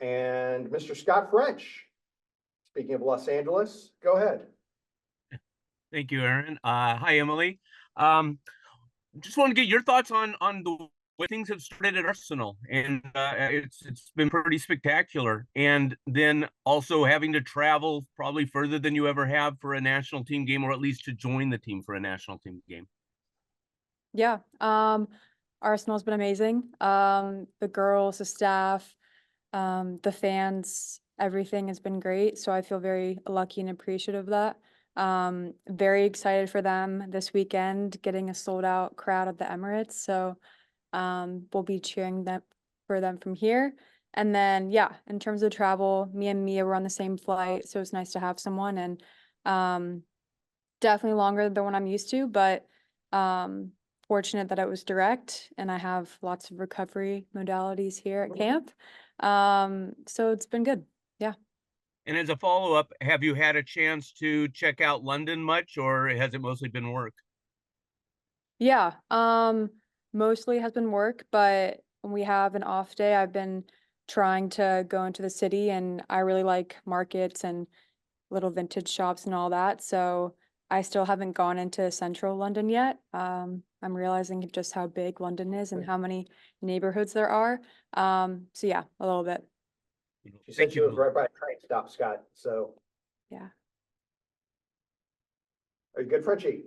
And Mr. Scott French, speaking of Los Angeles, go ahead. Thank you, Aaron. Hi, Emily. Just want to get your thoughts on the way things have started at Arsenal, and it's been pretty spectacular. And then also having to travel probably further than you ever have for a national team game, or at least to join the team for a national team game. Yeah, Arsenal's been amazing. The girls, the staff, the fans, everything has been great. So I feel very lucky and appreciative of that. Very excited for them this weekend, getting a sold out crowd at the Emirates. So we'll be cheering for them from here. And then, yeah, in terms of travel, me and Mia were on the same flight, so it's nice to have someone, and definitely longer than what I'm used to, but fortunate that it was direct, and I have lots of recovery modalities here at camp. So it's been good. Yeah. And as a follow-up, have you had a chance to check out London much, or has it mostly been work? Yeah, mostly has been work, but when we have an off day, I've been trying to go into the city, and I really like markets and little vintage shops and all that. So I still haven't gone into central London yet. I'm realizing just how big London is and how many neighborhoods there are. So yeah, a little bit. She said she was right by a train stop, Scott. So Yeah. are you good, Frenchie?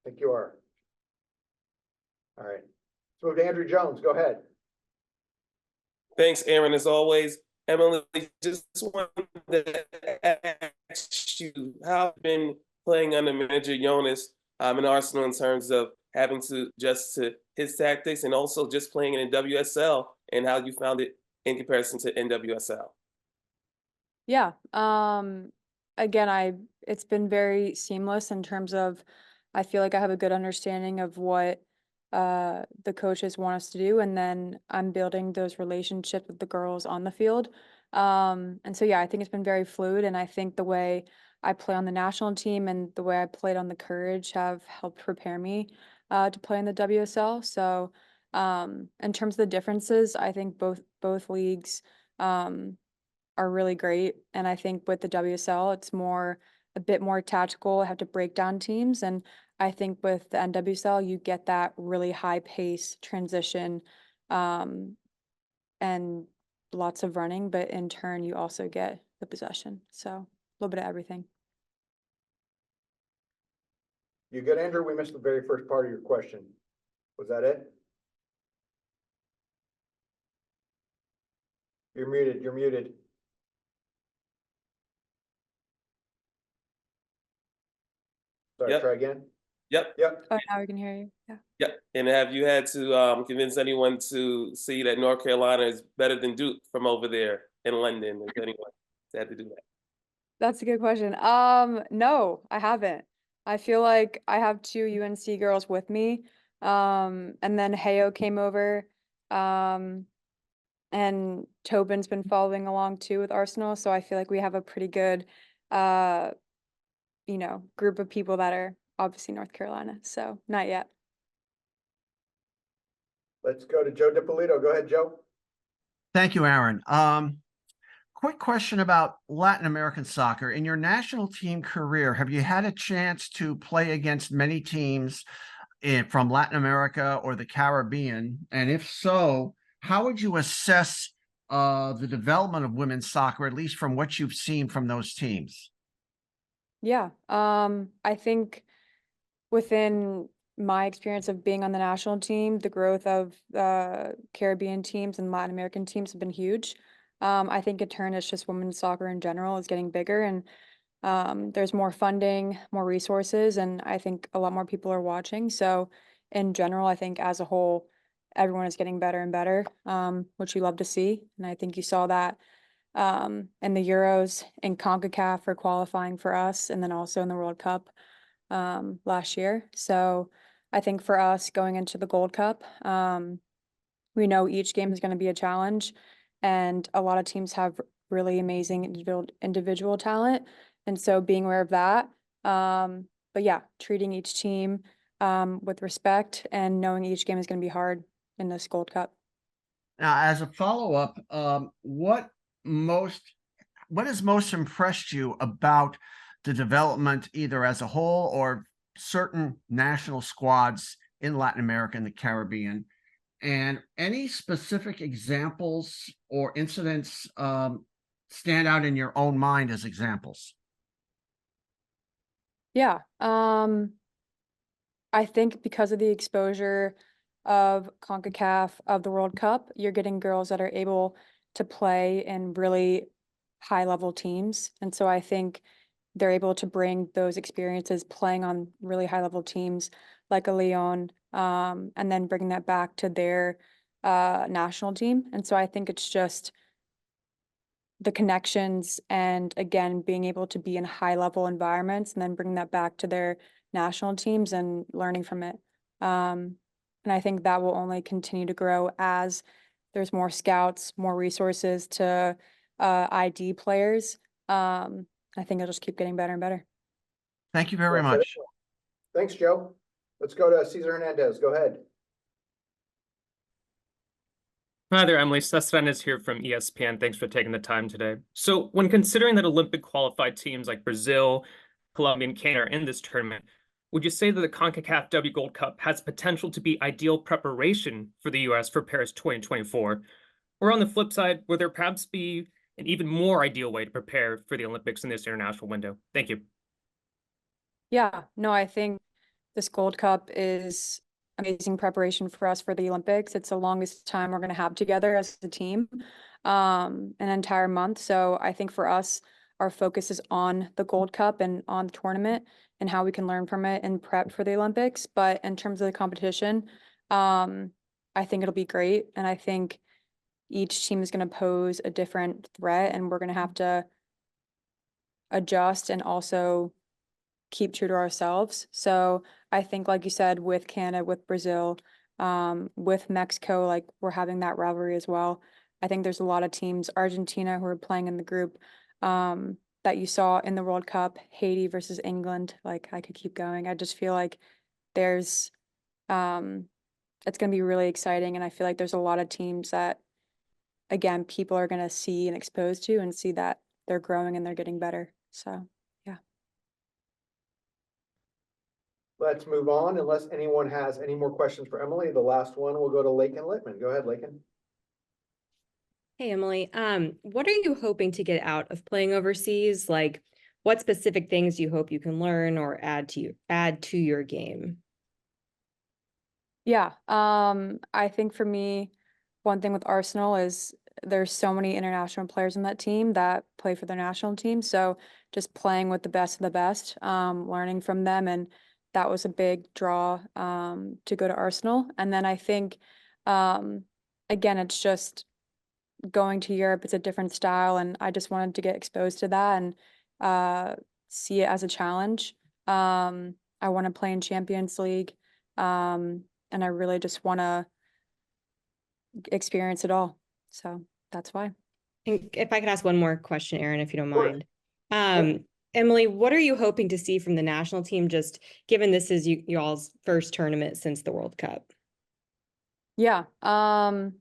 I think you are. All right. Let's move to Andrew Jones. Go ahead. Thanks, Aaron, as always. Emily, just wanted to ask you how you've been playing under manager Jonas in Arsenal in terms of having to adjust to his tactics and also just playing in WSL and how you found it in comparison to NWSL. Yeah. Again, it's been very seamless in terms of I feel like I have a good understanding of what the coaches want us to do, and then I'm building those relationships with the girls on the field. And so yeah, I think it's been very fluid, and I think the way I play on the national team and the way I played on the Courage have helped prepare me to play in the WSL. So in terms of the differences, I think both leagues are really great. And I think with the WSL, it's a bit more tactical. I have to break down teams. And I think with the NWSL, you get that really high pace transition, and lots of running, but in turn, you also get the possession. So a little bit of everything. You good, Andrew? We missed the very first part of your question. Was that it? You're muted. You're muted. Sorry, Yep. try again. Yep. Yep. Oh, now we can hear you. Yeah. Yep. And have you had to convince anyone to see that North Carolina is better than Duke from over there in London? Has anyone had to do that? That's a good question. No, I haven't. I feel like I have two UNC girls with me. And then Heyo came over. And Tobin's been following along too with Arsenal. So I feel like we have a pretty good group of people that are obviously North Carolina. So not yet. Let's go to Joe DiPolito. Go ahead, Joe. Thank you, Aaron. Quick question about Latin American soccer. In your national team career, have you had a chance to play against many teams from Latin America or the Caribbean? And if so, how would you assess the development of women's soccer, at least from what you've seen from those teams? Yeah. I think within my experience of being on the national team, the growth of Caribbean teams and Latin American teams have been huge. I think in turn, it's just women's soccer in general is getting bigger, and there's more funding, more resources, and I think a lot more people are watching. So in general, I think as a whole, everyone is getting better and better, which you love to see. And I think you saw that in the Euros and CONCACAF for qualifying for us, and then also in the World Cup last year. So I think for us going into the Gold Cup, we know each game is going to be a challenge, and a lot of teams have really amazing individual talent. And so being aware of that, but yeah, treating each team with respect and knowing each game is going to be hard in this Gold Cup. Now, as a follow-up, what what has most impressed you about the development, either as a whole or certain national squads in Latin America and the Caribbean? And any specific examples or incidents stand out in your own mind as examples? Yeah. I think because of the exposure of CONCACAF of the World Cup, you're getting girls that are able to play in really high level teams. And so I think they're able to bring those experiences playing on really high level teams like a Lyon, and then bringing that back to their national team. And so I think it's just the connections and again being able to be in high level environments and then bringing that back to their national teams and learning from it. And I think that will only continue to grow as there's more scouts, more resources to ID players. I think it'll just keep getting better and better. Thank you very Well said. much. Thanks, Joe. Let's go to Cesar Hernandez. Go ahead. Hi there, Emily. Seth is here from ESPN. Thanks for taking the time today. So when considering that Olympic qualified teams like Brazil, Colombia, and Canada are in this tournament, would you say that the CONCACAF W Gold Cup has potential to be ideal preparation for the US for Paris 2024? Or on the flip side, would there perhaps be an even more ideal way to prepare for the Olympics in this international window? Thank you. Yeah, no, I think this Gold Cup is amazing preparation for us for the Olympics. It's the longest time we're going to have together as a team, an entire month. So I think for us, our focus is on the Gold Cup and on the tournament and how we can learn from it and prep for the Olympics. But in terms of the competition, I think it'll be great. And I think each team is going to pose a different threat and we're going to have to adjust and also keep true to ourselves. So I think, like you said, with Canada, with Brazil, with Mexico, like we're having that rivalry as well. I think there's a lot of teams, Argentina, who are playing in the group, that you saw in the World Cup, Haiti versus England. Like I could keep going. I just feel like there's, it's going to be really exciting. And I feel like there's a lot of teams that, again, people are going to see and expose to and see that they're growing and they're getting better. So. Let's move on unless anyone has any more questions for Emily. The last one will go to Lakin Littman. Go ahead, Lakin. Hey, Emily. What are you hoping to get out of playing overseas? Like, what specific things do you hope you can learn or add to your game? Yeah, I think for me, one thing with Arsenal is there's so many international players on that team that play for their national team. So just playing with the best of the best, learning from them, and that was a big draw to go to Arsenal. And then I think, again, it's just going to Europe. It's a different style, and I just wanted to get exposed to that and see it as a challenge. I want to play in Champions League. And I really just want to experience it all. So that's why. And if I could ask one more question, Aaron, if you don't Of course. mind. Emily, what are you hoping to see from the national team, just given this is y'all's first tournament since the World Cup? Yeah. I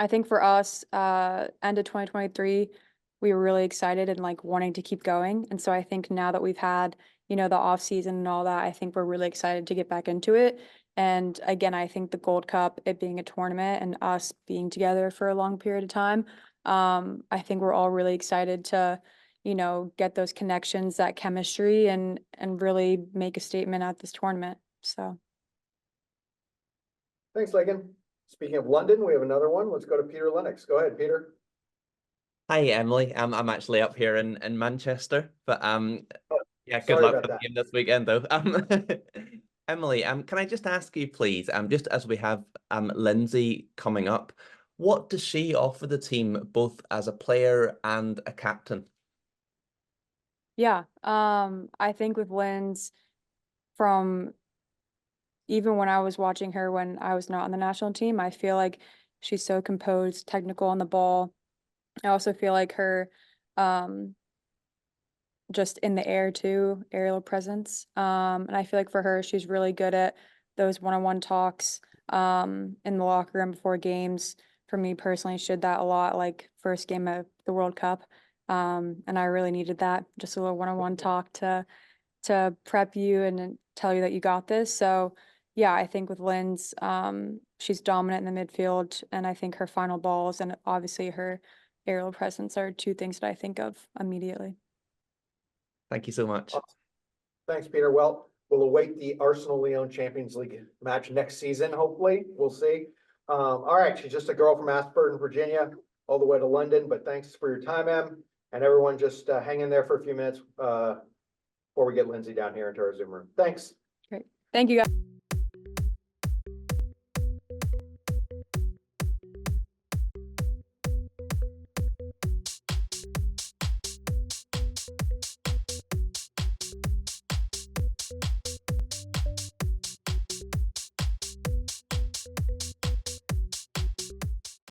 think for us, end of 2023, we were really excited and like wanting to keep going. And so I think now that we've had, the off season and all that, I think we're really excited to get back into it. And again, I think the Gold Cup, it being a tournament and us being together for a long period of time, I think we're all really excited to, get those connections, that chemistry, and really make a statement at this tournament. So. Thanks, Lakin. Speaking of London, we have another one. Let's go to Peter Lennox. Go ahead, Peter. Hi, Emily. I'm actually up here in Manchester, but yeah, good Sorry luck about for the that. game this weekend, though. Emily, can I just ask you, please, just as we have Lindsay coming up, what does she offer the team both as a player and a captain? Yeah, I think with Linz, from even when I was watching her when I was not on the national team, I feel like she's so composed, technical on the ball. I also feel like her, just in the air too, aerial presence. And I feel like for her, she's really good at those one-on-one talks, in the locker room before games, for me personally, she did that a lot, like first game of the World Cup. And I really needed that, just a little one-on-one talk to prep you and then tell you that you got this. So yeah, I think with Lynn's, she's dominant in the midfield, and I think her final balls and obviously her aerial presence are two things that I think of immediately. Thank you so much. Thanks, Peter. Well, we'll await the Arsenal-Lyon Champions League match next season, hopefully. We'll see. All right, she's just a girl from Ashburton, Virginia, all the way to London, but thanks for your time, Em. And everyone just hang in there for a few minutes before we get Lindsay down here into our Zoom room. Thanks. Great. Thank you, guys.